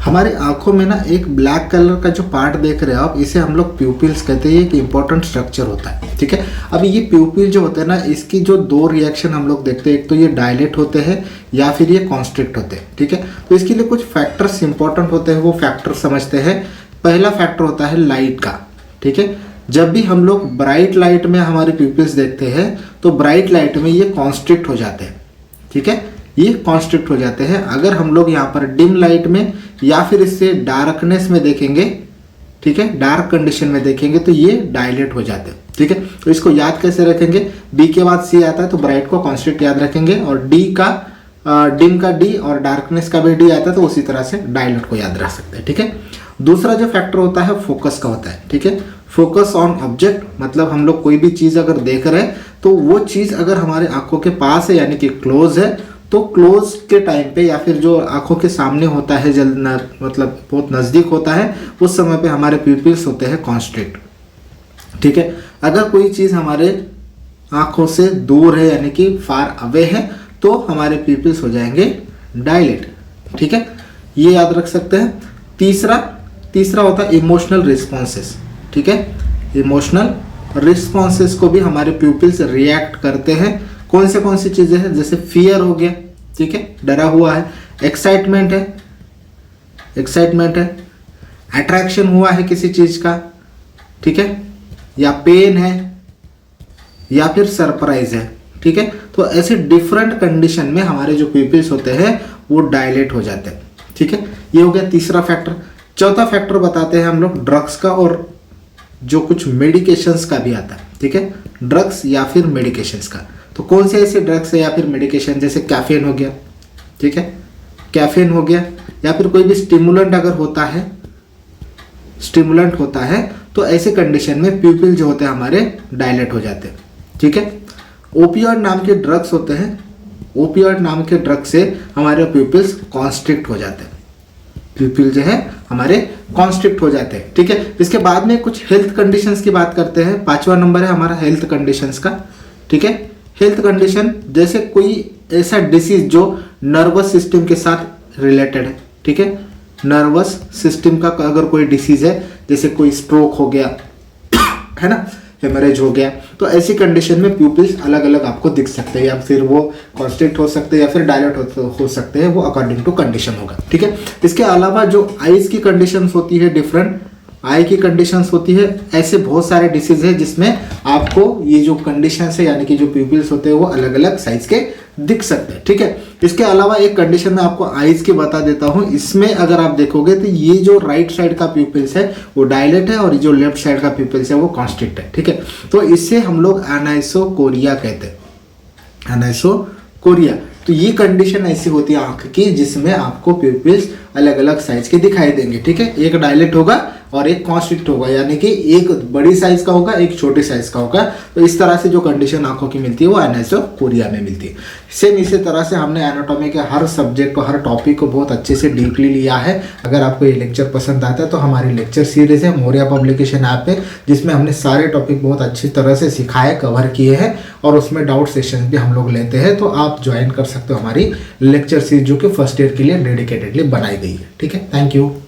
हमारी आंखों में ना एक ब्लैक कलर का जो पार्ट देख रहे हो आप, इसे हम लोग प्यूपिल्स कहते हैं। ये एक इंपॉर्टेंट स्ट्रक्चर होता है, ठीक है। अब ये प्यूपिल जो होते हैं ना, इसकी जो दो रिएक्शन हम लोग देखते हैं, एक तो ये डायलेट होते हैं या फिर ये कॉन्स्ट्रिक्ट होते हैं, ठीक है। तो इसके लिए कुछ फैक्टर्स इंपॉर्टेंट होते हैं, वो फैक्टर समझते हैं। पहला फैक्टर होता है लाइट का, ठीक है। जब भी हम लोग ब्राइट लाइट में हमारे प्यूपिल्स देखते हैं तो ब्राइट लाइट में ये कॉन्स्ट्रिक्ट हो जाते हैं, ठीक है, ये कॉन्स्ट्रिक्ट हो जाते हैं। अगर हम लोग यहाँ पर डिम लाइट में या फिर इससे डार्कनेस में देखेंगे, ठीक है, डार्क कंडीशन में देखेंगे तो ये डायलेट हो जाते हैं, ठीक है। तो इसको याद कैसे रखेंगे, बी के बाद सी आता है तो ब्राइट को कॉन्स्ट्रिक्ट याद रखेंगे, और डी का डिम का डी और डार्कनेस का भी डी आता है तो उसी तरह से डायलेट को याद रख सकते हैं, ठीक है। दूसरा जो फैक्टर होता है फोकस का होता है, ठीक है। फोकस ऑन ऑब्जेक्ट, मतलब हम लोग कोई भी चीज़ अगर देख रहे हैं तो वो चीज़ अगर हमारे आंखों के पास है यानी कि क्लोज है, तो क्लोज के टाइम पे या फिर जो आंखों के सामने होता है, मतलब बहुत नज़दीक होता है, उस समय पे हमारे प्यूपिल्स होते हैं कॉन्स्ट्रिक्ट, ठीक है। अगर कोई चीज़ हमारे आंखों से दूर है यानी कि फार अवे है तो हमारे प्यूपिल्स हो जाएंगे डायलेट, ठीक है, ये याद रख सकते हैं। तीसरा होता है इमोशनल रिस्पॉन्सेस, ठीक है। इमोशनल रिस्पॉन्सेस को भी हमारे प्यूपिल्स रिएक्ट करते हैं। कौन सी चीज़ें हैं, जैसे फियर हो गया, ठीक है, डरा हुआ है, एक्साइटमेंट है, अट्रैक्शन हुआ है किसी चीज़ का, ठीक है, या पेन है या फिर सरप्राइज है, ठीक है। तो ऐसे डिफरेंट कंडीशन में हमारे जो प्यूपिल्स होते हैं वो डायलेट हो जाते हैं, ठीक है। ये हो गया तीसरा फैक्टर। चौथा फैक्टर बताते हैं हम लोग ड्रग्स का और जो कुछ मेडिकेशंस का भी आता है, ठीक है, ड्रग्स या फिर मेडिकेशंस का। तो कौन से ऐसे ड्रग्स है या फिर मेडिकेशन, जैसे कैफीन हो गया, ठीक है, कैफीन हो गया, या फिर कोई भी स्टिमुलेंट अगर होता है तो ऐसे कंडीशन में प्यूपिल जो होते हैं हमारे डायलेट हो जाते हैं, ठीक है। ओपियॉइड नाम के ड्रग्स होते हैं, ओपियॉइड नाम के ड्रग से हमारे प्यूपिल्स कॉन्स्ट्रिक्ट हो जाते हैं, प्यूपिल जो है हमारे कॉन्स्ट्रिक्ट हो जाते हैं, ठीक है। इसके बाद में कुछ हेल्थ कंडीशंस की बात करते हैं। 5वां नंबर है हमारा हेल्थ कंडीशंस का, ठीक है। हेल्थ कंडीशन जैसे कोई ऐसा डिसीज जो नर्वस सिस्टम के साथ रिलेटेड है, ठीक है, नर्वस सिस्टम का अगर कोई डिसीज है, जैसे कोई स्ट्रोक हो गया है ना, हेमरेज हो गया, तो ऐसी कंडीशन में प्यूपिल्स अलग अलग आपको दिख सकते हैं, या फिर वो कॉन्स्ट्रिक्ट हो सकते हैं या फिर डायलेट हो सकते हैं, वो अकॉर्डिंग टू कंडीशन होगा, ठीक है। इसके अलावा जो आईज की कंडीशंस होती है, डिफरेंट आई की कंडीशंस होती है, ऐसे बहुत सारे डिसीज है जिसमें आपको ये जो कंडीशंस है यानी कि जो प्यूपिल्स होते हैं वो अलग अलग साइज के दिख सकते हैं, ठीक है। इसके अलावा एक कंडीशन में आपको आईज की बता देता हूं, इसमें अगर आप देखोगे तो ये जो राइट साइड का प्यूपिल्स है वो डायलेट है और ये जो लेफ्ट साइड का प्यूपिल्स है वो कॉन्स्ट्रिक्ट है, ठीक है। तो इससे हम लोग एनाइसोकोरिया कहते हैं, एनाइसोकोरिया। तो ये कंडीशन ऐसी होती है आंख की जिसमें आपको प्यूपिल्स अलग अलग साइज के दिखाई देंगे, ठीक है। एक डायलेट होगा और एक कॉन्स्ट्रिक्ट होगा, यानी कि एक बड़ी साइज का होगा, एक छोटे साइज का होगा। तो इस तरह से जो कंडीशन आंखों की मिलती है वो एनाइसोकोरिया में मिलती है। सेम इसी तरह से हमने एनाटॉमी के हर सब्जेक्ट को, हर टॉपिक को बहुत अच्छे से डीपली लिया है। अगर आपको ये लेक्चर पसंद आता है तो हमारी लेक्चर सीरीज है मोरिया पब्लिकेशन ऐप पे, जिसमें हमने सारे टॉपिक बहुत अच्छी तरह से सिखाए, कवर किए हैं, और उसमें डाउट सेशन भी हम लोग लेते हैं। तो आप ज्वाइन कर सकते हो हमारी लेक्चर सीरीज, जो कि फर्स्ट ईयर के लिए डेडिकेटेडली बनाई गई है, ठीक है। Thank you.